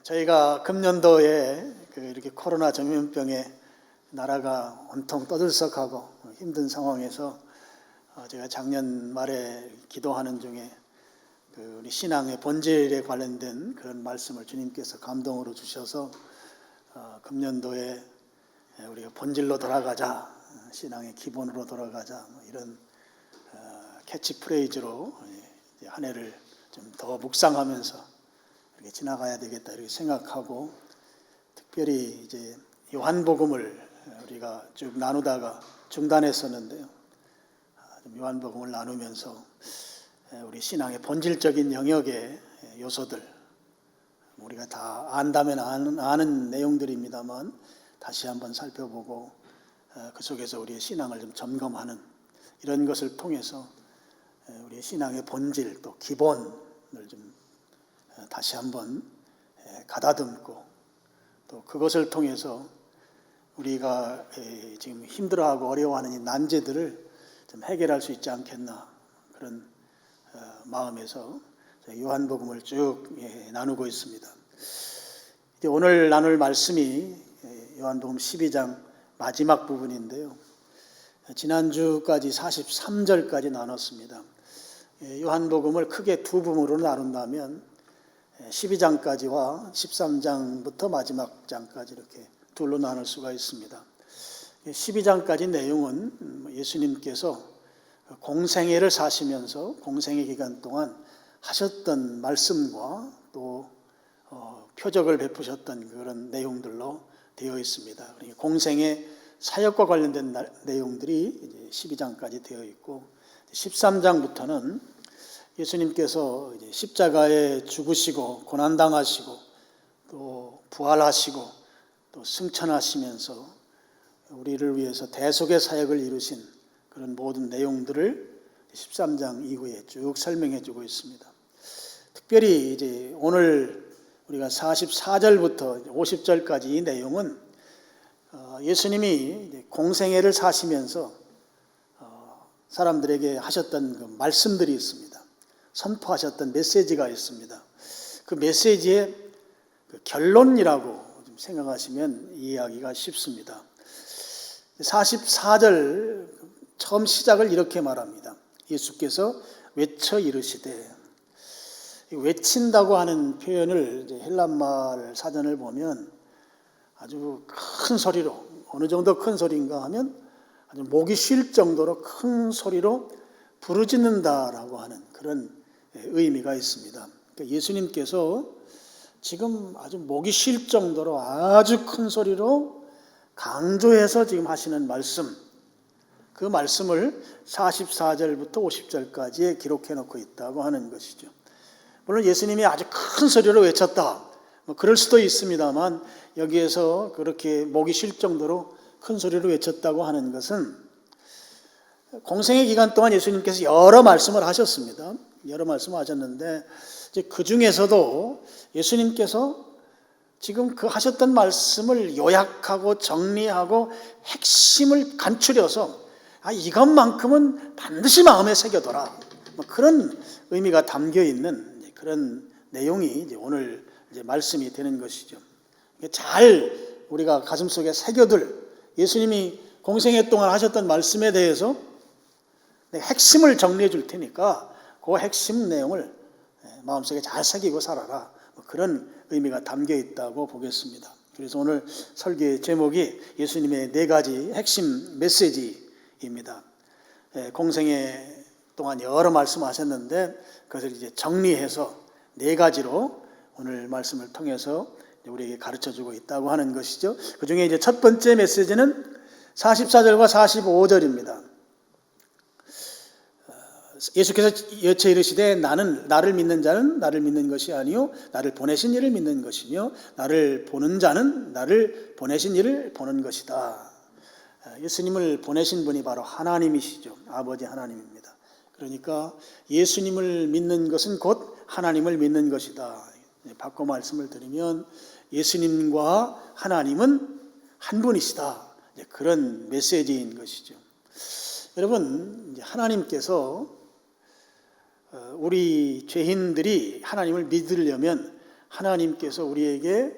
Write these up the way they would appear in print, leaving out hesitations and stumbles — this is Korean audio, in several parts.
저희가 금년도에 이렇게 코로나 전염병에 나라가 온통 떠들썩하고 힘든 상황에서 제가 작년 말에 기도하는 중에 우리 신앙의 본질에 관련된 그런 말씀을 주님께서 감동으로 주셔서 금년도에 우리가 본질로 돌아가자, 신앙의 기본으로 돌아가자, 이런 캐치프레이즈로 한 해를 좀 더 묵상하면서 이렇게 지나가야 되겠다 이렇게 생각하고, 특별히 이제 요한복음을 우리가 쭉 나누다가 중단했었는데요. 요한복음을 나누면서 우리 신앙의 본질적인 영역의 요소들, 우리가 다 안다면 아는 내용들입니다만 다시 한번 살펴보고 그 속에서 우리의 신앙을 좀 점검하는 이런 것을 통해서 우리의 신앙의 본질 또 기본을 좀 다시 한번 가다듬고, 또 그것을 통해서 우리가 지금 힘들어하고 어려워하는 이 난제들을 좀 해결할 수 있지 않겠나, 그런 마음에서 요한복음을 쭉 나누고 있습니다. 오늘 나눌 말씀이 요한복음 12장 마지막 부분인데요. 지난주까지 43절까지 나눴습니다. 요한복음을 크게 두 부분으로 나눈다면 12장까지와 13장부터 마지막 장까지 이렇게 둘로 나눌 수가 있습니다. 12장까지 내용은 예수님께서 공생애를 사시면서 공생애 기간 동안 하셨던 말씀과 또 표적을 베푸셨던 그런 내용들로 되어 있습니다. 공생애 사역과 관련된 내용들이 12장까지 되어 있고, 13장부터는 예수님께서 이제 십자가에 죽으시고 고난당하시고 또 부활하시고 또 승천하시면서 우리를 위해서 대속의 사역을 이루신 그런 모든 내용들을 13장 이후에 쭉 설명해 주고 있습니다. 특별히 이제 오늘 우리가 44절부터 50절까지 이 내용은 예수님이 공생애를 사시면서 사람들에게 하셨던 그 말씀들이 있습니다. 선포하셨던 메시지가 있습니다. 그 메시지의 그 결론이라고 좀 생각하시면 이해하기가 쉽습니다. 44절 처음 시작을 이렇게 말합니다. 예수께서 외쳐 이르시되, 외친다고 하는 표현을 헬란말 사전을 보면 아주 큰 소리로, 어느 정도 큰 소리인가 하면 아주 목이 쉴 정도로 큰 소리로 부르짖는다라고 하는 그런 의미가 있습니다. 그러니까 예수님께서 지금 아주 목이 쉴 정도로 아주 큰 소리로 강조해서 지금 하시는 말씀, 그 말씀을 44절부터 50절까지에 기록해 놓고 있다고 하는 것이죠. 물론 예수님이 아주 큰 소리로 외쳤다, 그럴 수도 있습니다만, 여기에서 그렇게 목이 쉴 정도로 큰 소리로 외쳤다고 하는 것은 공생애 기간 동안 예수님께서 여러 말씀을 하셨습니다. 여러 말씀을 하셨는데, 그 중에서도 예수님께서 지금 그 하셨던 말씀을 요약하고 정리하고 핵심을 간추려서 이것만큼은 반드시 마음에 새겨둬라, 그런 의미가 담겨 있는 그런 내용이 이제 오늘 이제 말씀이 되는 것이죠. 잘 우리가 가슴속에 새겨둘, 예수님이 공생애 동안 하셨던 말씀에 대해서 핵심을 정리해 줄 테니까 그 핵심 내용을 마음속에 잘 새기고 살아라, 그런 의미가 담겨 있다고 보겠습니다. 그래서 오늘 설교의 제목이 예수님의 네 가지 핵심 메시지입니다. 공생애 동안 여러 말씀하셨는데 그것을 이제 정리해서 네 가지로 오늘 말씀을 통해서 우리에게 가르쳐주고 있다고 하는 것이죠. 그 중에 이제 첫 번째 메시지는 44절과 45절입니다. 예수께서 여쳐 이르시되, 나를 믿는 자는 나를 믿는 것이 아니요 나를 보내신 이를 믿는 것이며 나를 보는 자는 나를 보내신 이를 보는 것이다. 예수님을 보내신 분이 바로 하나님이시죠. 아버지 하나님입니다. 그러니까 예수님을 믿는 것은 곧 하나님을 믿는 것이다. 바꿔 말씀을 드리면 예수님과 하나님은 한 분이시다, 그런 메시지인 것이죠. 여러분, 하나님께서 우리 죄인들이 하나님을 믿으려면 하나님께서 우리에게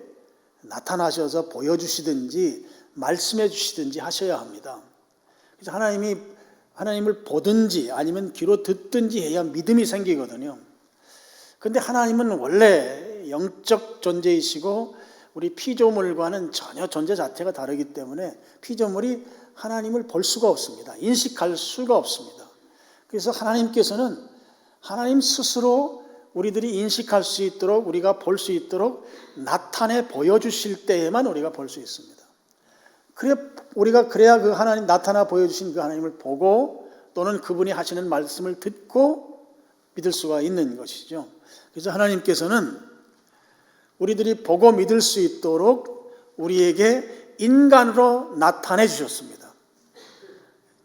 나타나셔서 보여주시든지 말씀해 주시든지 하셔야 합니다. 그래서 하나님을 보든지 아니면 귀로 듣든지 해야 믿음이 생기거든요. 그런데 하나님은 원래 영적 존재이시고 우리 피조물과는 전혀 존재 자체가 다르기 때문에 피조물이 하나님을 볼 수가 없습니다. 인식할 수가 없습니다. 그래서 하나님께서는 하나님 스스로 우리들이 인식할 수 있도록, 우리가 볼 수 있도록 나타내 보여주실 때에만 우리가 볼 수 있습니다. 그래야 그 하나님, 나타나 보여주신 그 하나님을 보고 또는 그분이 하시는 말씀을 듣고 믿을 수가 있는 것이죠. 그래서 하나님께서는 우리들이 보고 믿을 수 있도록 우리에게 인간으로 나타내 주셨습니다.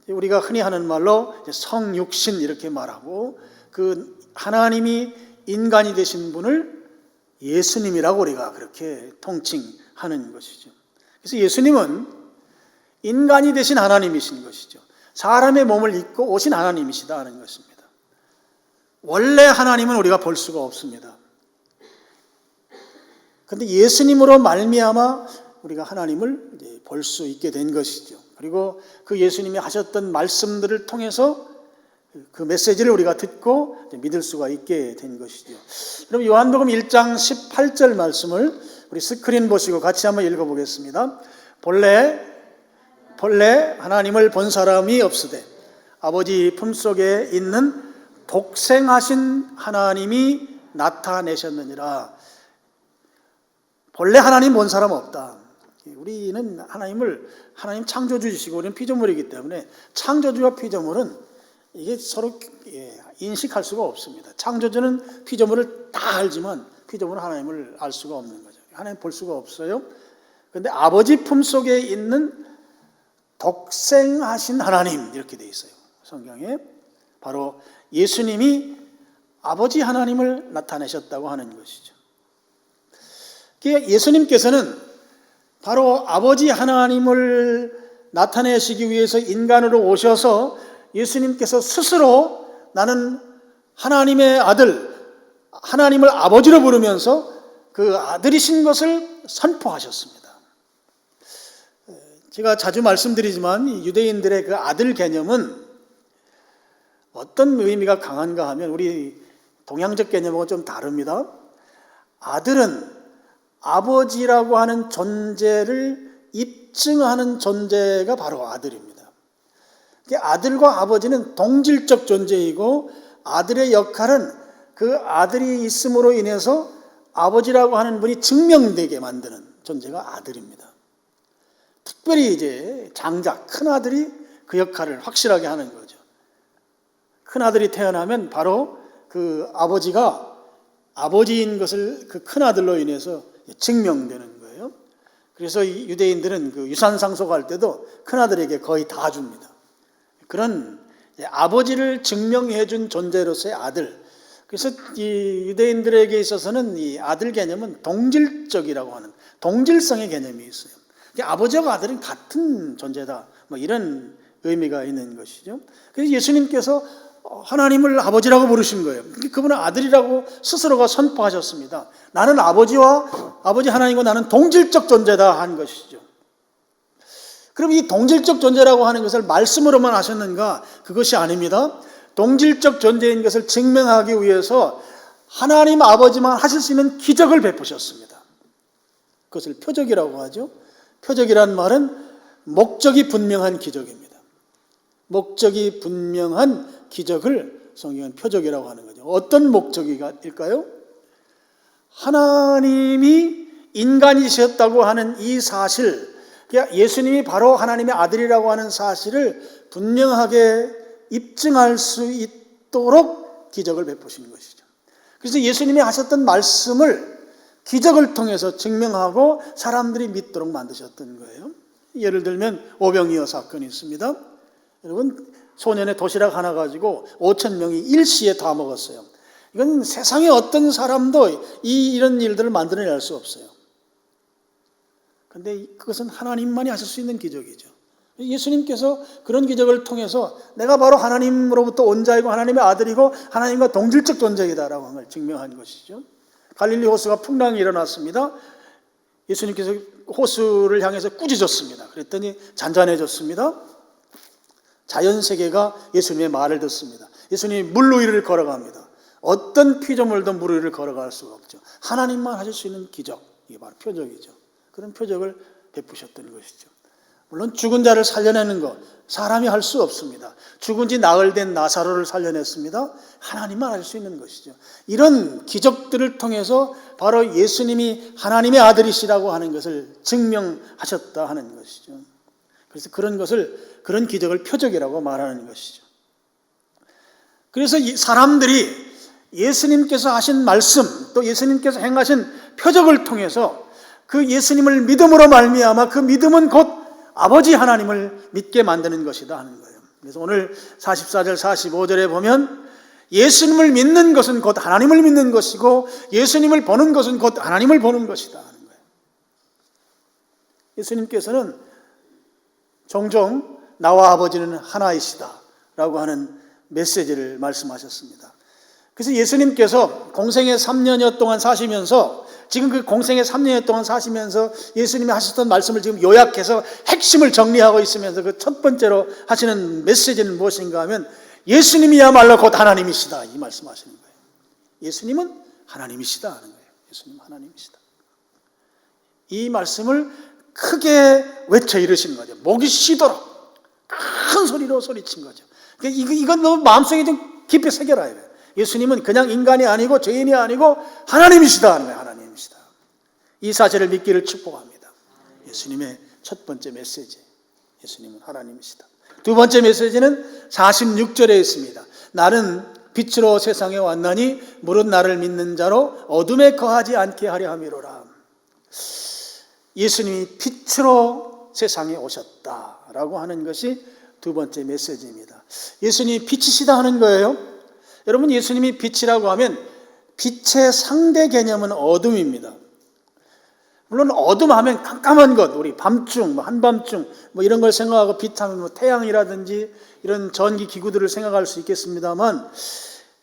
우리가 흔히 하는 말로 성육신 이렇게 말하고, 그 하나님이 인간이 되신 분을 예수님이라고 우리가 그렇게 통칭하는 것이죠. 그래서 예수님은 인간이 되신 하나님이신 것이죠. 사람의 몸을 입고 오신 하나님이시다 하는 것입니다. 원래 하나님은 우리가 볼 수가 없습니다. 그런데 예수님으로 말미암아 우리가 하나님을 볼 수 있게 된 것이죠. 그리고 그 예수님이 하셨던 말씀들을 통해서 그 메시지를 우리가 듣고 믿을 수가 있게 된 것이죠. 그럼 요한복음 1장 18절 말씀을 우리 스크린 보시고 같이 한번 읽어보겠습니다. 본래 하나님을 본 사람이 없으되 아버지 품속에 있는 독생하신 하나님이 나타내셨느니라. 본래 하나님 본 사람 없다. 우리는 하나님 창조주이시고 우리는 피조물이기 때문에 창조주와 피조물은 이게 서로 인식할 수가 없습니다. 창조주는 피조물을 다 알지만 피조물은 하나님을 알 수가 없는 거죠. 하나님 볼 수가 없어요. 그런데 아버지 품속에 있는 독생하신 하나님 이렇게 돼 있어요. 성경에 바로 예수님이 아버지 하나님을 나타내셨다고 하는 것이죠. 예수님께서는 바로 아버지 하나님을 나타내시기 위해서 인간으로 오셔서 예수님께서 스스로 나는 하나님의 아들, 하나님을 아버지로 부르면서 그 아들이신 것을 선포하셨습니다. 제가 자주 말씀드리지만 유대인들의 그 아들 개념은 어떤 의미가 강한가 하면 우리 동양적 개념하고 좀 다릅니다. 아들은 아버지라고 하는 존재를 입증하는 존재가 바로 아들입니다. 아들과 아버지는 동질적 존재이고 아들의 역할은 그 아들이 있음으로 인해서 아버지라고 하는 분이 증명되게 만드는 존재가 아들입니다. 특별히 이제 장자, 큰아들이 그 역할을 확실하게 하는 거죠. 큰아들이 태어나면 바로 그 아버지가 아버지인 것을 그 큰아들로 인해서 증명되는 거예요. 그래서 유대인들은 그 유산상속 할 때도 큰아들에게 거의 다 줍니다. 그런 아버지를 증명해 준 존재로서의 아들. 그래서 이 유대인들에게 있어서는 이 아들 개념은 동질적이라고 하는 동질성의 개념이 있어요. 아버지와 아들은 같은 존재다. 뭐 이런 의미가 있는 것이죠. 그래서 예수님께서 하나님을 아버지라고 부르신 거예요. 그분은 아들이라고 스스로가 선포하셨습니다. 나는 아버지 하나님과 나는 동질적 존재다 한 것이죠. 그럼 이 동질적 존재라고 하는 것을 말씀으로만 하셨는가? 그것이 아닙니다. 동질적 존재인 것을 증명하기 위해서 하나님 아버지만 하실 수 있는 기적을 베푸셨습니다. 그것을 표적이라고 하죠. 표적이란 말은 목적이 분명한 기적입니다. 목적이 분명한 기적을 성경은 표적이라고 하는 거죠. 어떤 목적일까요? 하나님이 인간이셨다고 하는 이 사실, 예수님이 바로 하나님의 아들이라고 하는 사실을 분명하게 입증할 수 있도록 기적을 베푸신 것이죠. 그래서 예수님이 하셨던 말씀을 기적을 통해서 증명하고 사람들이 믿도록 만드셨던 거예요. 예를 들면 오병이어 사건이 있습니다. 여러분, 소년의 도시락 하나 가지고 5,000명이 일시에 다 먹었어요. 이건 세상에 어떤 사람도 이런 일들을 만들어낼 수 없어요. 그런데 그것은 하나님만이 하실 수 있는 기적이죠. 예수님께서 그런 기적을 통해서 내가 바로 하나님으로부터 온 자이고 하나님의 아들이고 하나님과 동질적 존재이다라고 하는 걸 증명한 것이죠. 갈릴리 호수가 풍랑이 일어났습니다. 예수님께서 호수를 향해서 꾸짖었습니다. 그랬더니 잔잔해졌습니다. 자연세계가 예수님의 말을 듣습니다. 예수님이 물 위를 걸어갑니다. 어떤 피조물도 물 위를 걸어갈 수가 없죠. 하나님만 하실 수 있는 기적, 이게 바로 표적이죠. 그런 표적을 베푸셨던 것이죠. 물론 죽은 자를 살려내는 것, 사람이 할 수 없습니다. 죽은 지 나흘 된 나사로를 살려냈습니다. 하나님만 할 수 있는 것이죠. 이런 기적들을 통해서 바로 예수님이 하나님의 아들이시라고 하는 것을 증명하셨다 하는 것이죠. 그래서 그런 기적을 표적이라고 말하는 것이죠. 그래서 이 사람들이 예수님께서 하신 말씀, 또 예수님께서 행하신 표적을 통해서 그 예수님을 믿음으로 말미암아 그 믿음은 곧 아버지 하나님을 믿게 만드는 것이다 하는 거예요. 그래서 오늘 44절 45절에 보면 예수님을 믿는 것은 곧 하나님을 믿는 것이고 예수님을 보는 것은 곧 하나님을 보는 것이다 하는 거예요. 예수님께서는 종종 나와 아버지는 하나이시다 라고 하는 메시지를 말씀하셨습니다. 그래서 예수님께서 공생애 3년여 동안 사시면서 지금 그 공생애 3년여 동안 사시면서 예수님이 하셨던 말씀을 지금 요약해서 핵심을 정리하고 있으면서 그 첫 번째로 하시는 메시지는 무엇인가 하면 예수님이야말로 곧 하나님이시다 이 말씀하시는 거예요. 예수님은 하나님이시다 하는 거예요. 예수님 하나님이시다. 이 말씀을 크게 외쳐 이르신 거죠. 목이 쉬도록 큰 소리로 소리친 거죠. 이건 너무 마음속에 좀 깊이 새겨놔야 돼요. 예수님은 그냥 인간이 아니고 죄인이 아니고 하나님이시다 하는 거예요. 하나님이시다. 이 사실을 믿기를 축복합니다. 예수님의 첫 번째 메시지, 예수님은 하나님이시다. 두 번째 메시지는 46절에 있습니다. 나는 빛으로 세상에 왔나니 무릇 나를 믿는 자로 어둠에 거하지 않게 하려 함이로라. 예수님이 빛으로 세상에 오셨다라고 하는 것이 두 번째 메시지입니다. 예수님이 빛이시다 하는 거예요. 여러분, 예수님이 빛이라고 하면 빛의 상대 개념은 어둠입니다. 물론 어둠 하면 깜깜한 것, 우리 밤중, 한밤중 이런 걸 생각하고 빛하면 태양이라든지 이런 전기 기구들을 생각할 수 있겠습니다만,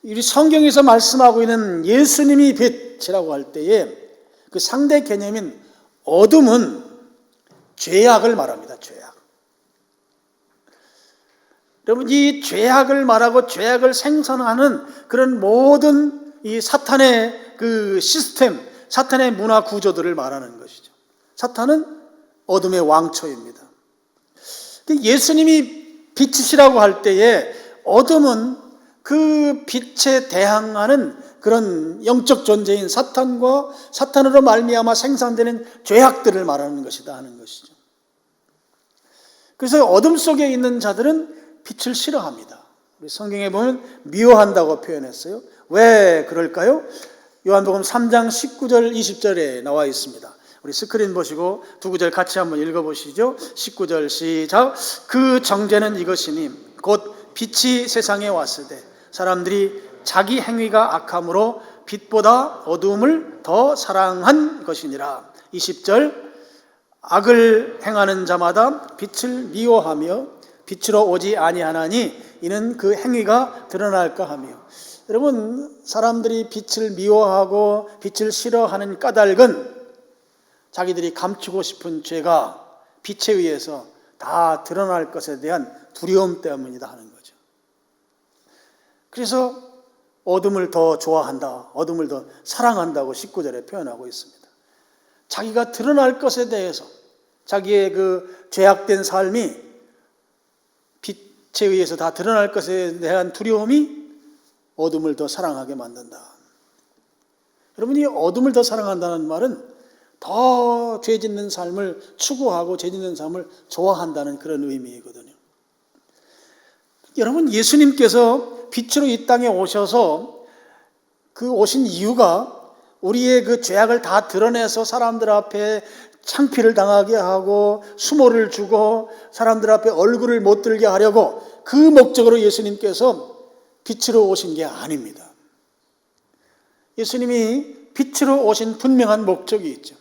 이 성경에서 말씀하고 있는 예수님이 빛이라고 할 때에 그 상대 개념인 어둠은 죄악을 말합니다. 죄악. 여러분, 이 죄악을 말하고 죄악을 생산하는 그런 모든 이 사탄의 그 시스템, 사탄의 문화 구조들을 말하는 것이죠. 사탄은 어둠의 왕초입니다. 예수님이 빛이시라고 할 때에 어둠은 그 빛에 대항하는 그런 영적 존재인 사탄과 사탄으로 말미암아 생산되는 죄악들을 말하는 것이다 하는 것이죠. 그래서 어둠 속에 있는 자들은 빛을 싫어합니다. 우리 성경에 보면 미워한다고 표현했어요. 왜 그럴까요? 요한복음 3장 19절 20절에 나와 있습니다. 우리 스크린 보시고 두 구절 같이 한번 읽어보시죠. 19절 시작. 그 정죄는 이것이니 곧 빛이 세상에 왔을 때 사람들이 자기 행위가 악함으로 빛보다 어두움을 더 사랑한 것이니라. 20절. 악을 행하는 자마다 빛을 미워하며 빛으로 오지 아니하나니 이는 그 행위가 드러날까 하며. 여러분, 사람들이 빛을 미워하고 빛을 싫어하는 까닭은 자기들이 감추고 싶은 죄가 빛에 의해서 다 드러날 것에 대한 두려움 때문이다 하는 거죠. 그래서 어둠을 더 좋아한다, 어둠을 더 사랑한다고 19절에 표현하고 있습니다. 자기가 드러날 것에 대해서 자기의 그 죄악된 삶이 빛에 의해서 다 드러날 것에 대한 두려움이 어둠을 더 사랑하게 만든다. 여러분이 어둠을 더 사랑한다는 말은 더 죄 짓는 삶을 추구하고 죄 짓는 삶을 좋아한다는 그런 의미이거든요. 여러분, 예수님께서 빛으로 이 땅에 오셔서 그 오신 이유가 우리의 그 죄악을 다 드러내서 사람들 앞에 창피를 당하게 하고 수모를 주고 사람들 앞에 얼굴을 못 들게 하려고 그 목적으로 예수님께서 빛으로 오신 게 아닙니다. 예수님이 빛으로 오신 분명한 목적이 있죠.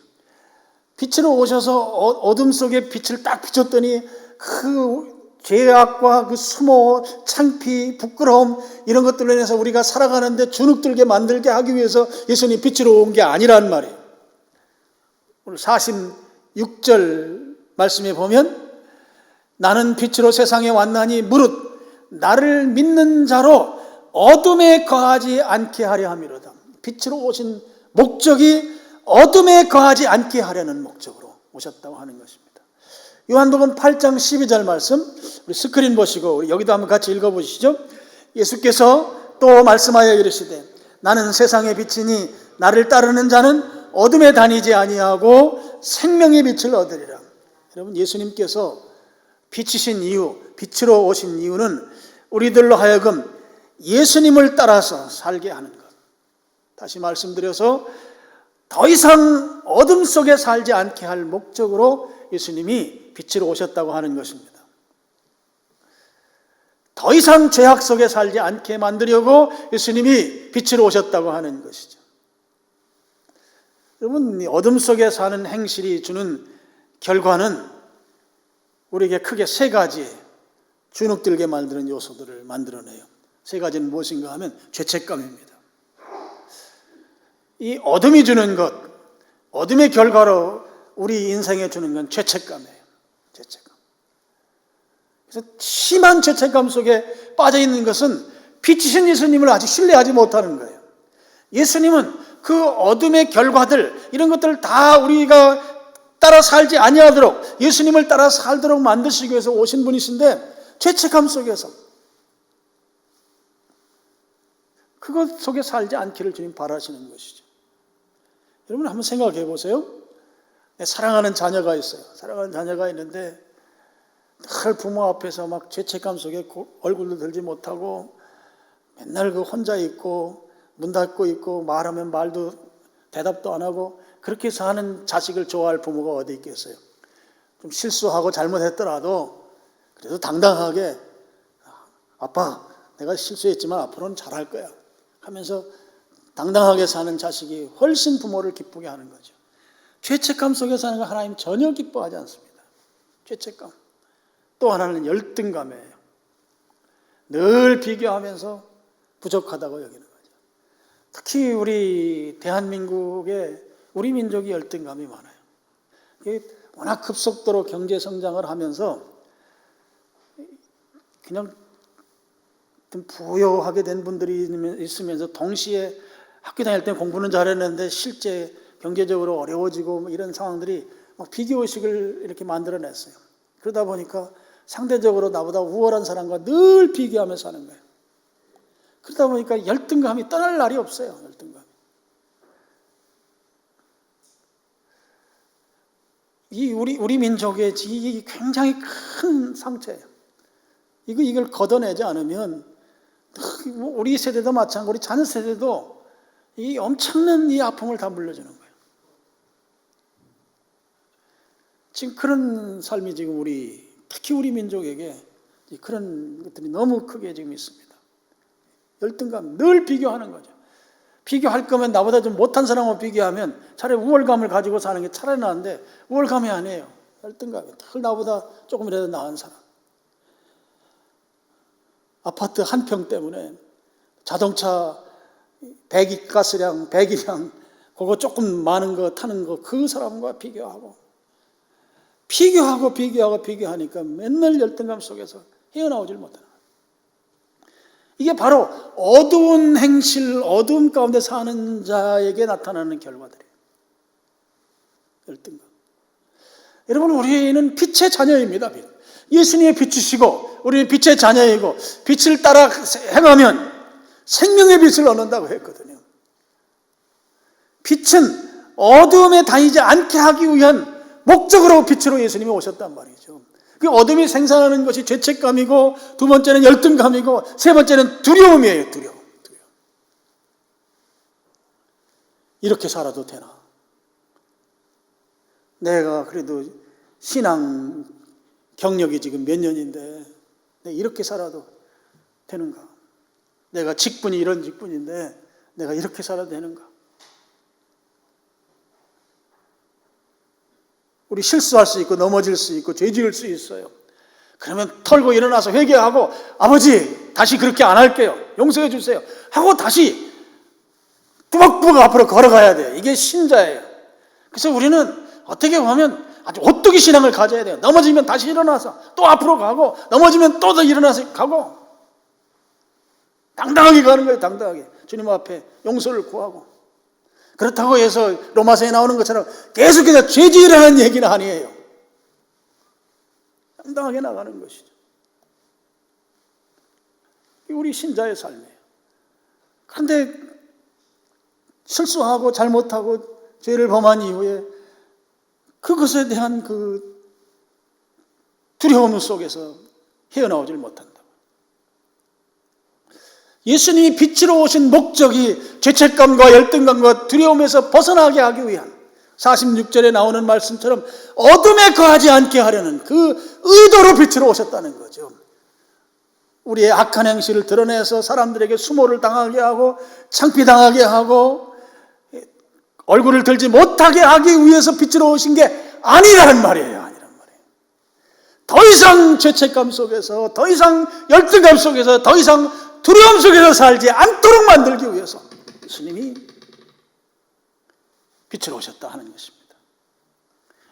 빛으로 오셔서 어둠 속에 빛을 딱 비췄더니 그 죄악과 그 수모, 창피, 부끄러움 이런 것들로 인해서 우리가 살아가는데 주눅들게 만들게 하기 위해서 예수님이 빛으로 온 게 아니란 말이에요. 오늘 46절 말씀에 보면 나는 빛으로 세상에 왔나니 무릇 나를 믿는 자로 어둠에 거하지 않게 하려 함이로다. 빛으로 오신 목적이 어둠에 거하지 않게 하려는 목적으로 오셨다고 하는 것입니다. 요한복음 8장 12절 말씀 우리 스크린 보시고 우리 여기도 한번 같이 읽어보시죠. 예수께서 또 말씀하여 이르시되 나는 세상의 빛이니 나를 따르는 자는 어둠에 다니지 아니하고 생명의 빛을 얻으리라. 여러분, 예수님께서 빛이신 이유, 빛으로 오신 이유는 우리들로 하여금 예수님을 따라서 살게 하는 것. 다시 말씀드려서 더 이상 어둠 속에 살지 않게 할 목적으로 예수님이 빛으로 오셨다고 하는 것입니다. 더 이상 죄악 속에 살지 않게 만들려고 예수님이 빛으로 오셨다고 하는 것이죠. 여러분, 어둠 속에 사는 행실이 주는 결과는 우리에게 크게 세 가지 주눅들게 만드는 요소들을 만들어내요. 세 가지는 무엇인가 하면 죄책감입니다. 이 어둠이 주는 것, 어둠의 결과로 우리 인생에 주는 건 죄책감이에요. 죄책감. 그래서 심한 죄책감 속에 빠져 있는 것은 빛이신 예수님을 아직 신뢰하지 못하는 거예요. 예수님은 그 어둠의 결과들, 이런 것들을 다 우리가 따라 살지 아니하도록 예수님을 따라 살도록 만드시기 위해서 오신 분이신데 죄책감 속에서 그것 속에 살지 않기를 주님 바라시는 것이죠. 여러분 한번 생각해 보세요. 사랑하는 자녀가 있어요. 사랑하는 자녀가 있는데 늘 부모 앞에서 막 죄책감 속에 얼굴도 들지 못하고 맨날 그 혼자 있고 문 닫고 있고 말하면 말도 대답도 안 하고 그렇게 사는 자식을 좋아할 부모가 어디 있겠어요. 좀 실수하고 잘못했더라도 그래도 당당하게 아빠 내가 실수했지만 앞으로는 잘할 거야 하면서 당당하게 사는 자식이 훨씬 부모를 기쁘게 하는 거죠. 죄책감 속에 사는 거 하나님 전혀 기뻐하지 않습니다. 죄책감. 또 하나는 열등감이에요. 늘 비교하면서 부족하다고 여기는 거죠. 특히 우리 대한민국에 우리 민족이 열등감이 많아요. 워낙 급속도로 경제 성장을 하면서 그냥 좀 부유하게 된 분들이 있으면서 동시에 학교 다닐 때 공부는 잘했는데 실제 경제적으로 어려워지고 이런 상황들이 막 비교의식을 이렇게 만들어냈어요. 그러다 보니까 상대적으로 나보다 우월한 사람과 늘 비교하며 사는 거예요. 그러다 보니까 열등감이 떠날 날이 없어요. 열등감. 이 우리 민족의 이 굉장히 큰 상처예요. 이걸 걷어내지 않으면 우리 세대도 마찬가지고 우리 자녀 세대도 이 엄청난 이 아픔을 다 물려주는 거예요. 지금 그런 삶이 지금 특히 우리 민족에게 그런 것들이 너무 크게 지금 있습니다. 열등감, 늘 비교하는 거죠. 비교할 거면 나보다 좀 못한 사람하고 비교하면 차라리 우월감을 가지고 사는 게 차라리 나은데 우월감이 아니에요. 열등감이 늘 나보다 조금이라도 나은 사람. 아파트 한 평 때문에 자동차 배기가스량, 배기량 그거 조금 많은 거 타는 거 그 사람과 비교하니까 맨날 열등감 속에서 헤어나오질 못하는 거예요. 이게 바로 어두운 행실, 어두움 가운데 사는 자에게 나타나는 결과들이에요. 열등감. 여러분, 우리는 빛의 자녀입니다. 예수님의 빛이시고 우리는 빛의 자녀이고 빛을 따라 행하면 생명의 빛을 얻는다고 했거든요. 빛은 어두움에 다니지 않게 하기 위한 목적으로 빛으로 예수님이 오셨단 말이죠. 그 어둠이 생산하는 것이 죄책감이고 두 번째는 열등감이고 세 번째는 두려움이에요. 두려움. 이렇게 살아도 되나? 내가 그래도 신앙 경력이 지금 몇 년인데 내가 이렇게 살아도 되는가? 내가 직분이 이런 직분인데 내가 이렇게 살아도 되는가? 우리 실수할 수 있고 넘어질 수 있고 죄 지을 수 있어요. 그러면 털고 일어나서 회개하고 아버지 다시 그렇게 안 할게요. 용서해 주세요. 하고 다시 뚜벅뚜벅 앞으로 걸어가야 돼요. 이게 신자예요. 그래서 우리는 어떻게 보면 아주 오뚜기 신앙을 가져야 돼요. 넘어지면 다시 일어나서 또 앞으로 가고 넘어지면 또 더 일어나서 가고 당당하게 가는 거예요. 당당하게 주님 앞에 용서를 구하고. 그렇다고 해서 로마서에 나오는 것처럼 계속해서 죄지으라는 얘기는 아니에요. 당당하게 나가는 것이죠. 우리 신자의 삶이에요. 그런데 실수하고 잘못하고 죄를 범한 이후에 그것에 대한 그 두려움 속에서 헤어나오질 못한다. 예수님이 빛으로 오신 목적이 죄책감과 열등감과 두려움에서 벗어나게 하기 위한 46절에 나오는 말씀처럼 어둠에 거하지 않게 하려는 그 의도로 빛으로 오셨다는 거죠. 우리의 악한 행실을 드러내서 사람들에게 수모를 당하게 하고 창피당하게 하고 얼굴을 들지 못하게 하기 위해서 빛으로 오신 게 아니라는 말이에요. 아니란 말이에요. 더 이상 죄책감 속에서, 더 이상 열등감 속에서, 더 이상 두려움 속에서 살지 않도록 만들기 위해서 예수님이 빛으로 오셨다 하는 것입니다.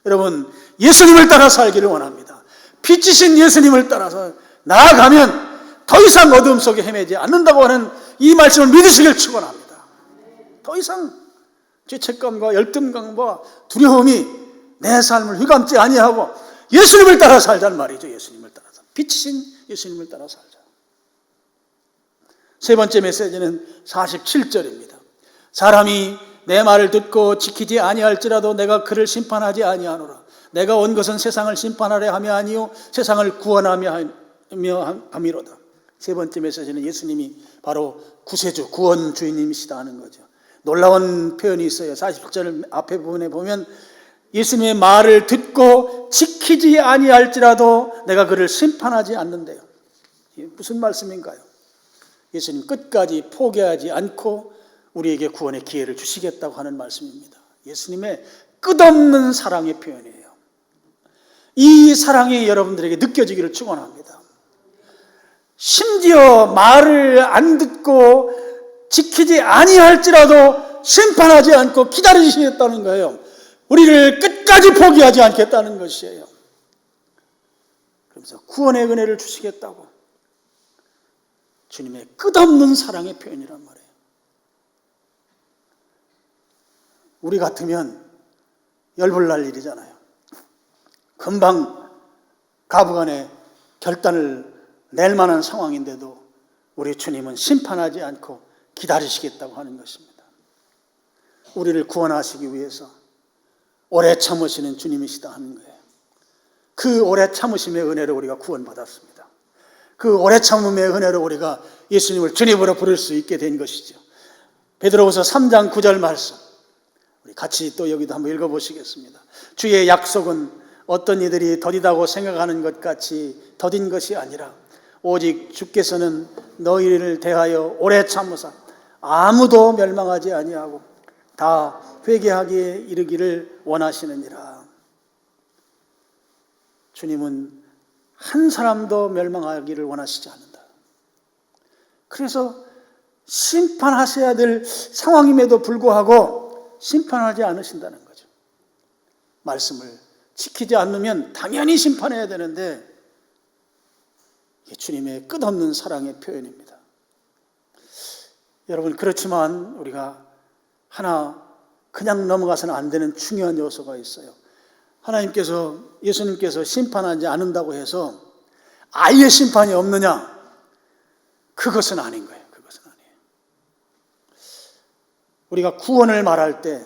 여러분, 예수님을 따라 살기를 원합니다. 빛이신 예수님을 따라서 나아가면 더 이상 어둠 속에 헤매지 않는다고 하는 이 말씀을 믿으시길 축원합니다. 더 이상 죄책감과 열등감과 두려움이 내 삶을 휘감지 아니하고 예수님을 따라 살자는 말이죠. 예수님을 따라서. 빛이신 예수님을 따라 살자. 세 번째 메시지는 47절입니다. 사람이 내 말을 듣고 지키지 아니할지라도 내가 그를 심판하지 아니하노라. 내가 온 것은 세상을 심판하려 함이 아니요 세상을 구원하며 함이로다. 세 번째 메시지는 예수님이 바로 구세주, 구원 주인님이시다 하는 거죠. 놀라운 표현이 있어요. 47절 앞에 부분에 보면 예수님의 말을 듣고 지키지 아니할지라도 내가 그를 심판하지 않는데요. 무슨 말씀인가요? 예수님 끝까지 포기하지 않고 우리에게 구원의 기회를 주시겠다고 하는 말씀입니다. 예수님의 끝없는 사랑의 표현이에요. 이 사랑이 여러분들에게 느껴지기를 축원합니다. 심지어 말을 안 듣고 지키지 아니할지라도 심판하지 않고 기다리시겠다는 거예요. 우리를 끝까지 포기하지 않겠다는 것이에요. 그러면서 구원의 은혜를 주시겠다고. 주님의 끝없는 사랑의 표현이란 말이에요. 우리 같으면 열불날 일이잖아요. 금방 가부간에 결단을 낼 만한 상황인데도 우리 주님은 심판하지 않고 기다리시겠다고 하는 것입니다. 우리를 구원하시기 위해서 오래 참으시는 주님이시다 하는 거예요. 그 오래 참으심의 은혜로 우리가 구원받았습니다. 그 오래 참음의 은혜로 우리가 예수님을 주님으로 부를 수 있게 된 것이죠. 베드로후서 3장 9절 말씀 우리 같이 또 여기도 한번 읽어보시겠습니다. 주의 약속은 어떤 이들이 더디다고 생각하는 것 같이 더딘 것이 아니라 오직 주께서는 너희를 대하여 오래 참으사 아무도 멸망하지 아니하고 다 회개하기에 이르기를 원하시느니라. 주님은 한 사람도 멸망하기를 원하시지 않는다. 그래서 심판하셔야 될 상황임에도 불구하고 심판하지 않으신다는 거죠. 말씀을 지키지 않으면 당연히 심판해야 되는데 이게 주님의 끝없는 사랑의 표현입니다. 여러분, 그렇지만 우리가 하나 그냥 넘어가서는 안 되는 중요한 요소가 있어요. 하나님께서, 예수님께서 심판하지 않는다고 해서 아예 심판이 없느냐? 그것은 아닌 거예요. 그것은 아니에요. 우리가 구원을 말할 때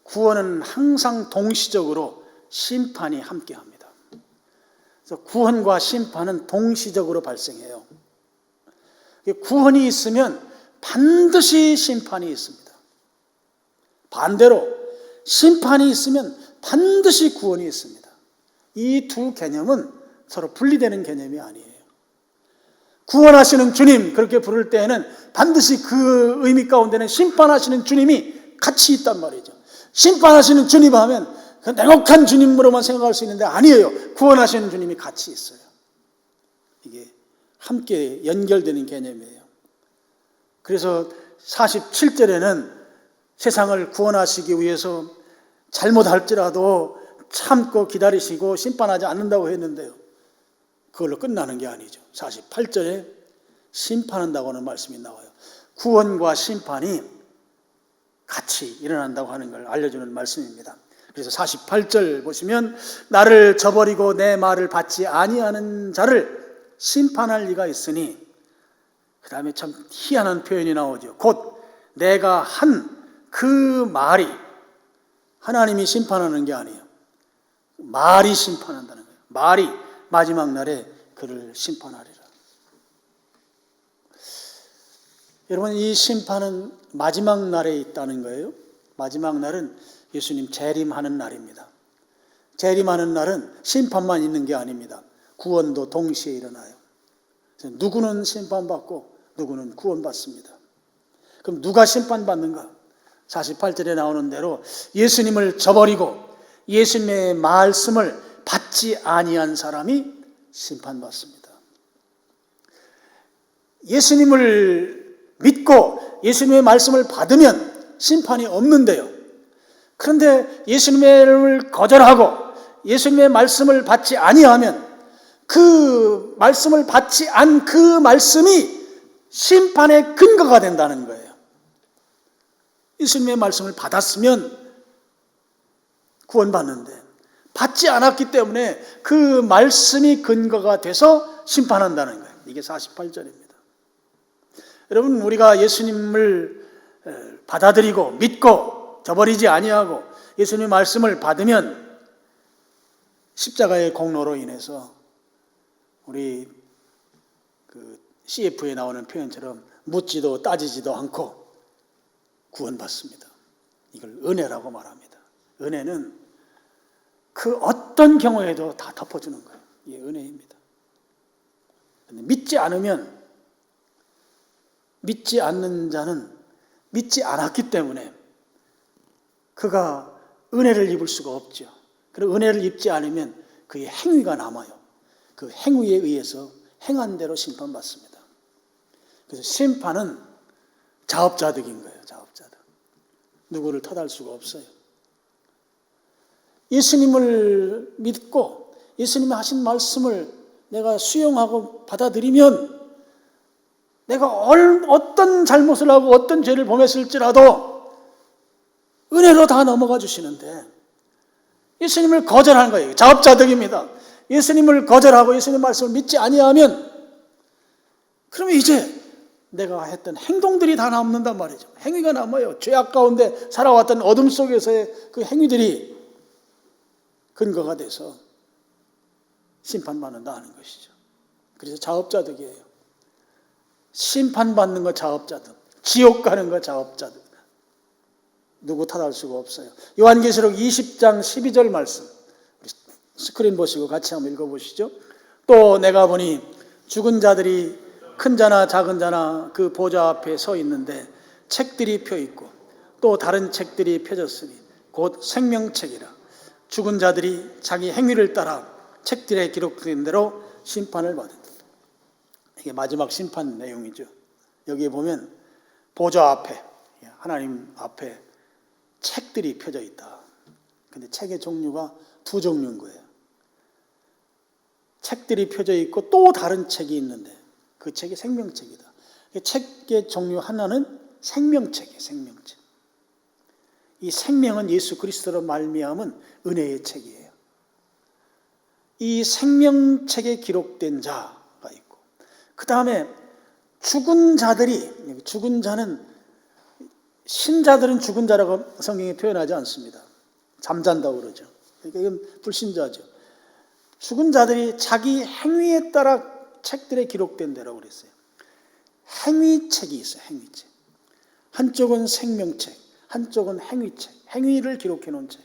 구원은 항상 동시적으로 심판이 함께합니다. 그래서 구원과 심판은 동시적으로 발생해요. 구원이 있으면 반드시 심판이 있습니다. 반대로 심판이 있으면 반드시 구원이 있습니다. 이 두 개념은 서로 분리되는 개념이 아니에요. 구원하시는 주님 그렇게 부를 때에는 반드시 그 의미 가운데는 심판하시는 주님이 같이 있단 말이죠. 심판하시는 주님 하면 그 냉혹한 주님으로만 생각할 수 있는데 아니에요. 구원하시는 주님이 같이 있어요. 이게 함께 연결되는 개념이에요. 그래서 47절에는 세상을 구원하시기 위해서 잘못할지라도 참고 기다리시고 심판하지 않는다고 했는데요. 그걸로 끝나는 게 아니죠. 48절에 심판한다고 하는 말씀이 나와요. 구원과 심판이 같이 일어난다고 하는 걸 알려주는 말씀입니다. 그래서 48절 보시면 나를 저버리고 내 말을 받지 아니하는 자를 심판할 리가 있으니, 그 다음에 참 희한한 표현이 나오죠. 곧 내가 한 그 말이, 하나님이 심판하는 게 아니에요. 말이 심판한다는 거예요. 말이 마지막 날에 그를 심판하리라. 여러분, 이 심판은 마지막 날에 있다는 거예요. 마지막 날은 예수님 재림하는 날입니다. 재림하는 날은 심판만 있는 게 아닙니다. 구원도 동시에 일어나요. 누구는 심판받고 누구는 구원받습니다. 그럼 누가 심판받는가? 48절에 나오는 대로 예수님을 저버리고 예수님의 말씀을 받지 아니한 사람이 심판받습니다. 예수님을 믿고 예수님의 말씀을 받으면 심판이 없는데요. 그런데 예수님을 거절하고 예수님의 말씀을 받지 아니하면 그 말씀을 받지 않은 그 말씀이 심판의 근거가 된다는 거예요. 예수님의 말씀을 받았으면 구원받는데 받지 않았기 때문에 그 말씀이 근거가 돼서 심판한다는 거예요. 이게 48절입니다. 여러분, 우리가 예수님을 받아들이고 믿고 저버리지 아니하고 예수님의 말씀을 받으면 십자가의 공로로 인해서 우리 CF에 나오는 표현처럼 묻지도 따지지도 않고 구원받습니다. 이걸 은혜라고 말합니다. 은혜는 그 어떤 경우에도 다 덮어주는 거예요. 이게 은혜입니다. 근데 믿지 않는 자는 믿지 않았기 때문에 그가 은혜를 입을 수가 없죠. 그리고 은혜를 입지 않으면 그의 행위가 남아요. 그 행위에 의해서 행한 대로 심판받습니다. 그래서 심판은 자업자득인 거예요. 자업자득. 누구를 탓할 수가 없어요. 예수님을 믿고 예수님이 하신 말씀을 내가 수용하고 받아들이면 내가 어떤 잘못을 하고 어떤 죄를 범했을지라도 은혜로 다 넘어가 주시는데 예수님을 거절하는 거예요. 자업자득입니다. 예수님을 거절하고 예수님 말씀을 믿지 아니하면 그러면 이제 내가 했던 행동들이 다 남는단 말이죠. 행위가 남아요. 죄악 가운데 살아왔던 어둠 속에서의 그 행위들이 근거가 돼서 심판받는다 하는 것이죠. 그래서 자업자득이에요. 심판받는 거 자업자득, 지옥 가는 거 자업자득. 누구 탓할 수가 없어요. 요한계시록 20장 12절 말씀 스크린 보시고 같이 한번 읽어보시죠. 또 내가 보니 죽은 자들이 큰 자나 작은 자나 그 보좌 앞에 서 있는데 책들이 펴 있고 또 다른 책들이 펴졌으니 곧 생명책이라. 죽은 자들이 자기 행위를 따라 책들에 기록된 대로 심판을 받는다. 이게 마지막 심판 내용이죠. 여기에 보면 보좌 앞에, 하나님 앞에 책들이 펴져 있다. 근데 책의 종류가 두 종류인 거예요. 책들이 펴져 있고 또 다른 책이 있는데 그 책이 생명책이다. 책의 종류 하나는 생명책이에요. 생명책. 이 생명은 예수 그리스도로 말미암은 은혜의 책이에요. 이 생명책에 기록된 자가 있고 그 다음에 죽은 자들이, 죽은 자는 신자들은 죽은 자라고 성경에 표현하지 않습니다. 잠잔다고 그러죠. 그러니까 이건 불신자죠. 죽은 자들이 자기 행위에 따라 책들에 기록된 대로 그랬어요. 행위책이 있어요. 행위책. 한쪽은 생명책, 한쪽은 행위책. 행위를 기록해 놓은 책.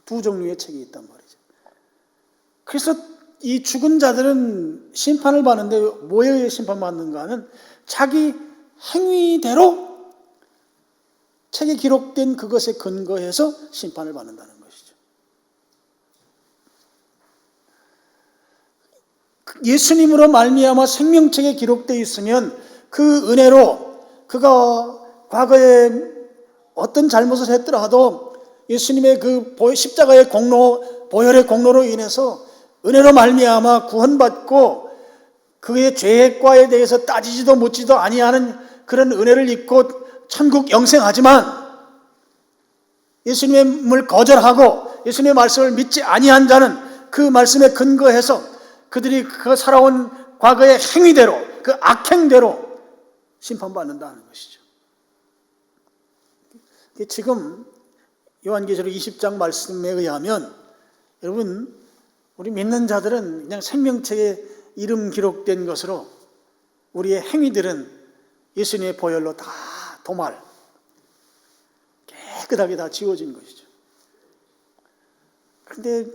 두 종류의 책이 있단 말이죠. 그래서 이 죽은 자들은 심판을 받는데 뭐에 의해 심판받는가 하면 자기 행위대로 책에 기록된 그것에 근거해서 심판을 받는다는 것이죠. 예수님으로 말미암아 생명책에 기록되어 있으면 그 은혜로 그가 과거에 어떤 잘못을 했더라도 예수님의 그 십자가의 공로, 보혈의 공로로 인해서 은혜로 말미암아 구원받고 그의 죄과에 대해서 따지지도 묻지도 아니하는 그런 은혜를 입고 천국 영생하지만, 예수님을 거절하고 예수님의 말씀을 믿지 아니한 자는 그 말씀에 근거해서 그들이 그 살아온 과거의 행위대로, 그 악행대로 심판받는다는 것이죠. 지금 요한계시록 20장 말씀에 의하면 여러분, 우리 믿는 자들은 그냥 생명책에 이름 기록된 것으로 우리의 행위들은 예수님의 보혈로 다 도말 깨끗하게 다 지워진 것이죠. 그런데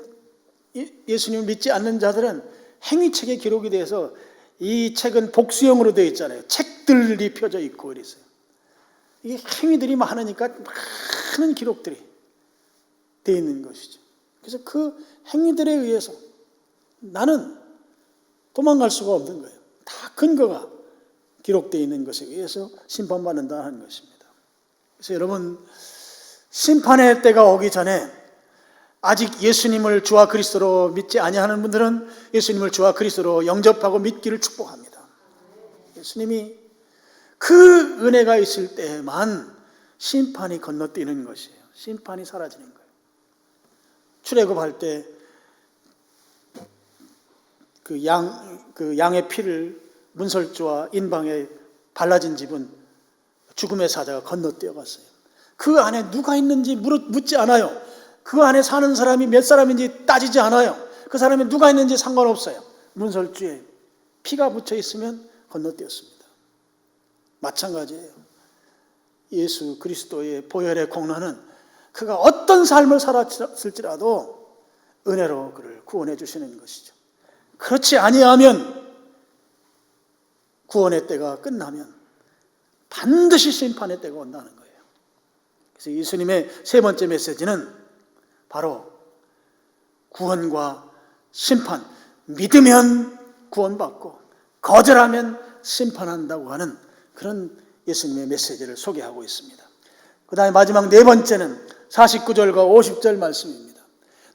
예수님을 믿지 않는 자들은 행위책에 기록이 돼서, 이 책은 복수형으로 되어 있잖아요. 책들이 펴져 있고 그랬어요. 이게 행위들이 많으니까 많은 기록들이 되어 있는 것이죠. 그래서 그 행위들에 의해서 나는 도망갈 수가 없는 거예요. 다 근거가 기록되어 있는 것에 의해서 심판받는다는 것입니다. 그래서 여러분, 심판의 때가 오기 전에 아직 예수님을 주와 그리스도로 믿지 아니하는 분들은 예수님을 주와 그리스도로 영접하고 믿기를 축복합니다. 예수님이 그 은혜가 있을 때만 심판이 건너뛰는 것이에요. 심판이 사라지는 거예요. 출애굽할 때 그 양의 피를 문설주와 인방에 발라진 집은 죽음의 사자가 건너뛰어 갔어요. 그 안에 누가 있는지 묻지 않아요. 그 안에 사는 사람이 몇 사람인지 따지지 않아요. 그 사람이 누가 있는지 상관없어요. 문설주에 피가 묻혀 있으면 건너뛰었습니다. 마찬가지예요. 예수 그리스도의 보혈의 공로는 그가 어떤 삶을 살았을지라도 은혜로 그를 구원해 주시는 것이죠. 그렇지 아니하면, 구원의 때가 끝나면 반드시 심판의 때가 온다는 거예요. 그래서 예수님의 세 번째 메시지는 바로 구원과 심판, 믿으면 구원받고 거절하면 심판한다고 하는 그런 예수님의 메시지를 소개하고 있습니다. 그 다음에 마지막 네 번째는 49절과 50절 말씀입니다.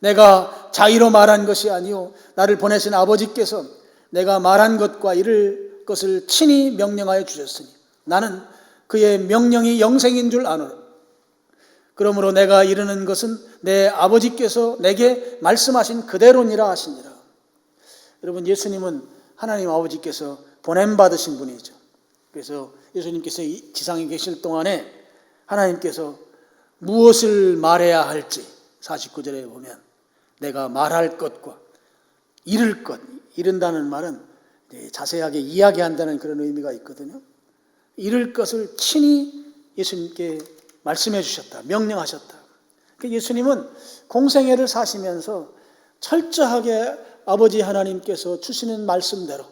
내가 자의로 말한 것이 아니요 나를 보내신 아버지께서 내가 말한 것과 이를 것을 친히 명령하여 주셨으니 나는 그의 명령이 영생인 줄 아노라. 그러므로 내가 이르는 것은 내 아버지께서 내게 말씀하신 그대로니라 하시니라. 여러분, 예수님은 하나님 아버지께서 보냄받으신 분이죠. 그래서 예수님께서 이 지상에 계실 동안에 하나님께서 무엇을 말해야 할지 49절에 보면 내가 말할 것과 이를 것, 이른다는 말은 자세하게 이야기한다는 그런 의미가 있거든요. 이를 것을 친히 예수님께 말씀해 주셨다, 명령하셨다. 예수님은 공생애를 사시면서 철저하게 아버지 하나님께서 주시는 말씀대로,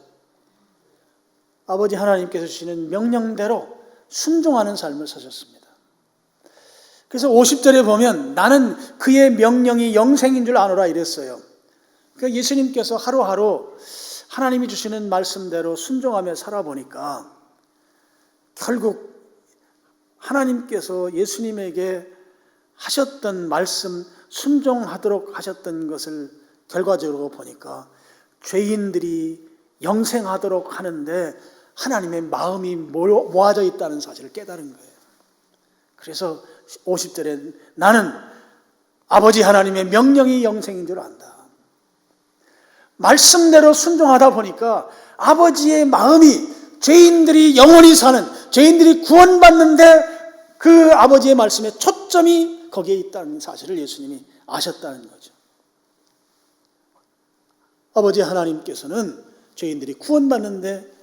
아버지 하나님께서 주시는 명령대로 순종하는 삶을 사셨습니다. 그래서 50절에 보면 나는 그의 명령이 영생인 줄 아노라 이랬어요. 그러니까 예수님께서 하루하루 하나님이 주시는 말씀대로 순종하며 살아보니까 결국 하나님께서 예수님에게 하셨던 말씀, 순종하도록 하셨던 것을 결과적으로 보니까 죄인들이 영생하도록 하는데 하나님의 마음이 모아져 있다는 사실을 깨달은 거예요. 그래서 50절에 나는 아버지 하나님의 명령이 영생인 줄 안다. 말씀대로 순종하다 보니까 아버지의 마음이 죄인들이 영원히 사는, 죄인들이 구원받는데 그 아버지의 말씀에 초점이 거기에 있다는 사실을 예수님이 아셨다는 거죠. 아버지 하나님께서는 죄인들이 구원받는데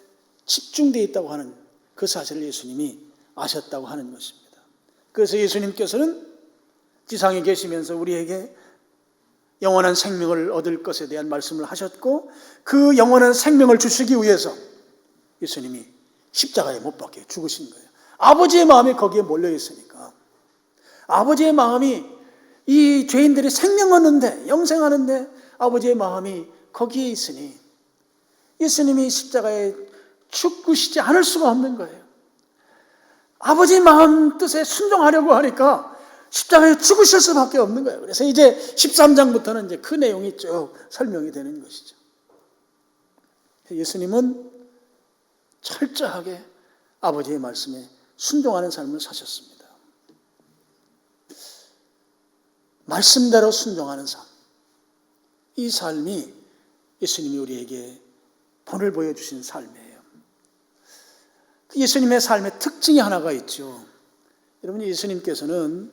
집중되어 있다고 하는 그 사실을 예수님이 아셨다고 하는 것입니다. 그래서 예수님께서는 지상에 계시면서 우리에게 영원한 생명을 얻을 것에 대한 말씀을 하셨고, 그 영원한 생명을 주시기 위해서 예수님이 십자가에 못 박혀 죽으신 거예요. 아버지의 마음이 거기에 몰려 있으니까, 아버지의 마음이 이 죄인들이 생명 얻는데, 영생하는데 아버지의 마음이 거기에 있으니 예수님이 십자가에 죽으시지 않을 수가 없는 거예요. 아버지 마음 뜻에 순종하려고 하니까 십자가에 죽으실 수밖에 없는 거예요. 그래서 이제 13장부터는 이제 그 내용이 쭉 설명이 되는 것이죠. 예수님은 철저하게 아버지의 말씀에 순종하는 삶을 사셨습니다. 말씀대로 순종하는 삶. 이 삶이 예수님이 우리에게 본을 보여주신 삶이에요. 예수님의 삶의 특징이 하나가 있죠. 여러분, 예수님께서는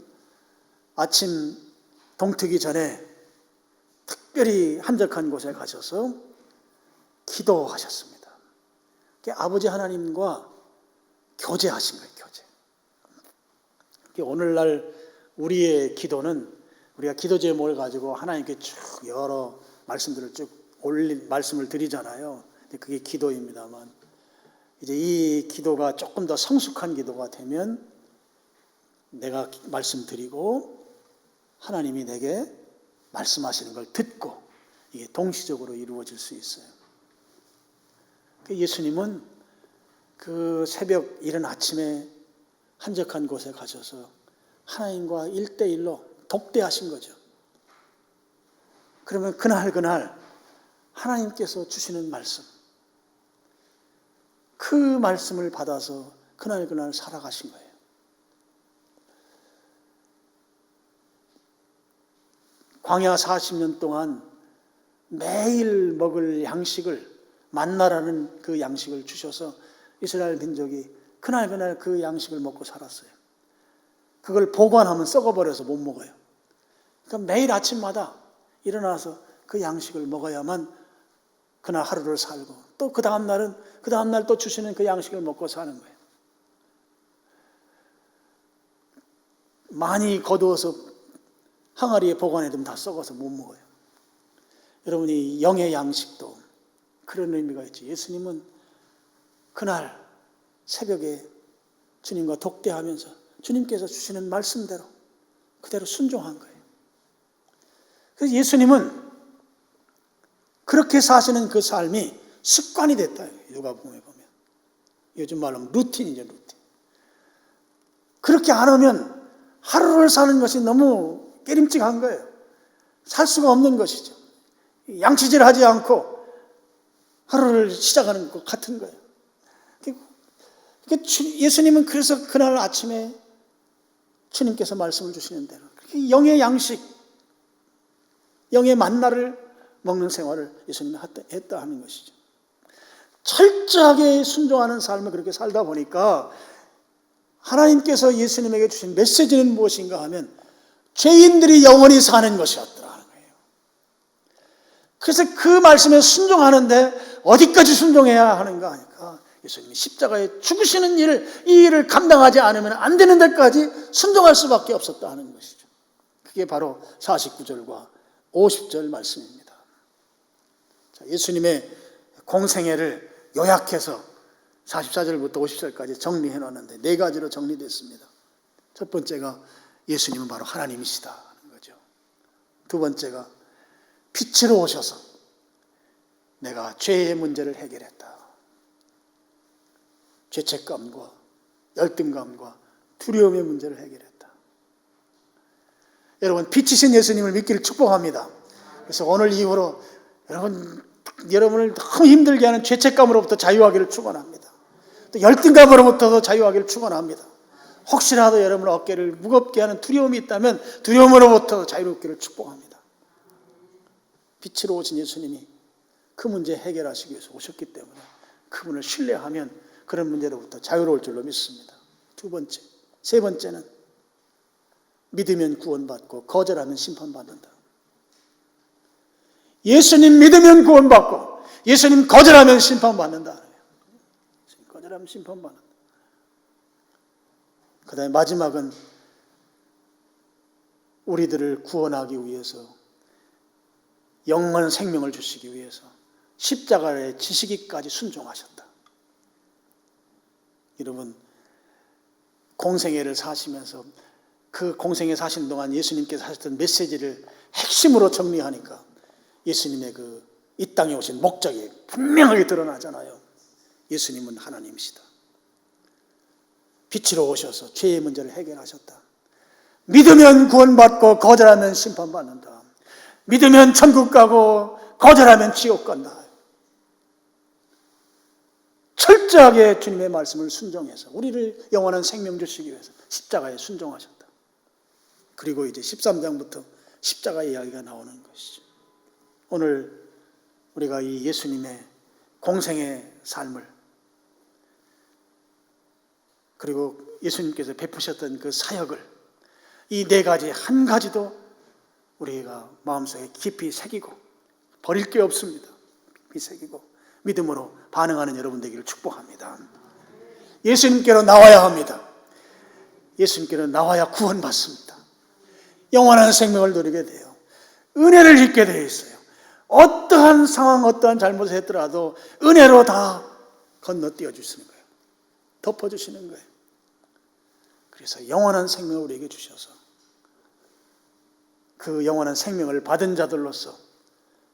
아침 동트기 전에 특별히 한적한 곳에 가셔서 기도하셨습니다. 아버지 하나님과 교제하신 거예요. 교제. 오늘날 우리의 기도는 우리가 기도 제목을 가지고 하나님께 쭉 여러 말씀들을 쭉 말씀을 드리잖아요. 그게 기도입니다만, 이제 이 기도가 조금 더 성숙한 기도가 되면 내가 말씀드리고 하나님이 내게 말씀하시는 걸 듣고 이게 동시적으로 이루어질 수 있어요. 예수님은 그 새벽 이른 아침에 한적한 곳에 가셔서 하나님과 1대1로 독대하신 거죠. 그러면 그날 하나님께서 주시는 말씀, 그 말씀을 받아서 그날 살아가신 거예요. 광야 40년 동안 매일 먹을 양식을, 만나라는 그 양식을 주셔서 이스라엘 민족이 그날 그 양식을 먹고 살았어요. 그걸 보관하면 썩어버려서 못 먹어요. 그러니까 매일 아침마다 일어나서 그 양식을 먹어야만 그날 하루를 살고, 또 그 다음날 또 주시는 그 양식을 먹고 사는 거예요. 많이 거두어서 항아리에 보관해두면 다 썩어서 못 먹어요. 여러분이 영의 양식도 그런 의미가 있죠. 예수님은 그날 새벽에 주님과 독대하면서 주님께서 주시는 말씀대로 그대로 순종한 거예요. 그래서 예수님은 그렇게 사시는 그 삶이 습관이 됐다. 누가복음에 보면. 요즘 말로 하면 루틴이죠, 루틴. 그렇게 안 하면 하루를 사는 것이 너무 깨림직한 거예요. 살 수가 없는 것이죠. 양치질하지 않고 하루를 시작하는 것 같은 거예요. 예수님은 그래서 그날 아침에 주님께서 말씀을 주시는 대로 영의 양식, 영의 만나를 먹는 생활을 예수님이 했다 하는 것이죠. 철저하게 순종하는 삶을 그렇게 살다 보니까 하나님께서 예수님에게 주신 메시지는 무엇인가 하면 죄인들이 영원히 사는 것이었더라 하는 거예요. 그래서 그 말씀에 순종하는데 어디까지 순종해야 하는가 하니까 예수님이 십자가에 죽으시는 이 일을 감당하지 않으면 안 되는 데까지 순종할 수밖에 없었다 하는 것이죠. 그게 바로 49절과 50절 말씀입니다. 자, 예수님의 공생애를 요약해서 44절부터 50절까지 정리해 놨는데 네 가지로 정리됐습니다. 첫 번째가 예수님은 바로 하나님이시다 하는 거죠. 두 번째가 빛으로 오셔서 내가 죄의 문제를 해결했다. 죄책감과 열등감과 두려움의 문제를 해결했다. 여러분, 빛이신 예수님을 믿기를 축복합니다. 그래서 오늘 이후로 여러분을 너무 힘들게 하는 죄책감으로부터 자유하기를 축원합니다. 또 열등감으로부터도 자유하기를 축원합니다. 혹시라도 여러분 어깨를 무겁게 하는 두려움이 있다면 두려움으로부터 자유롭기를 축복합니다. 빛으로 오신 예수님이 그 문제 해결하시기 위해서 오셨기 때문에 그분을 신뢰하면 그런 문제로부터 자유로울 줄로 믿습니다. 두 번째, 세 번째는 믿으면 구원받고 거절하면 심판받는다. 예수님 믿으면 구원받고 예수님 거절하면 심판받는다. 거절하면 심판받는다. 그 다음에 마지막은 우리들을 구원하기 위해서 영원한 생명을 주시기 위해서 십자가에 지시기까지 순종하셨다. 여러분, 공생애를 사시면서 그 공생애 사신 동안 예수님께서 하셨던 메시지를 핵심으로 정리하니까 예수님의 그 이 땅에 오신 목적이 분명하게 드러나잖아요. 예수님은 하나님이시다. 빛으로 오셔서 죄의 문제를 해결하셨다. 믿으면 구원받고 거절하면 심판받는다. 믿으면 천국 가고 거절하면 지옥 간다. 철저하게 주님의 말씀을 순종해서 우리를 영원한 생명 주시기 위해서 십자가에 순종하셨다. 그리고 이제 13장부터 십자가 이야기가 나오는 것이죠. 오늘 우리가 이 예수님의 공생의 삶을, 그리고 예수님께서 베푸셨던 그 사역을, 이 네 가지 한 가지도 우리가 마음속에 깊이 새기고 버릴 게 없습니다. 깊이 새기고 믿음으로 반응하는 여러분 되기를 축복합니다. 예수님께로 나와야 합니다. 예수님께로 나와야 구원받습니다. 영원한 생명을 누리게 돼요. 은혜를 입게 되어 있어요. 어떠한 상황, 어떠한 잘못을 했더라도 은혜로 다 건너뛰어 주시는 거예요. 덮어주시는 거예요. 그래서 영원한 생명을 우리에게 주셔서 그 영원한 생명을 받은 자들로서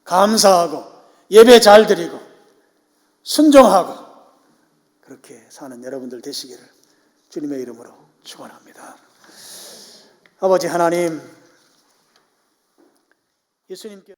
감사하고 예배 잘 드리고 순종하고 그렇게 사는 여러분들 되시기를 주님의 이름으로 축원합니다. 아버지 하나님, 예수님께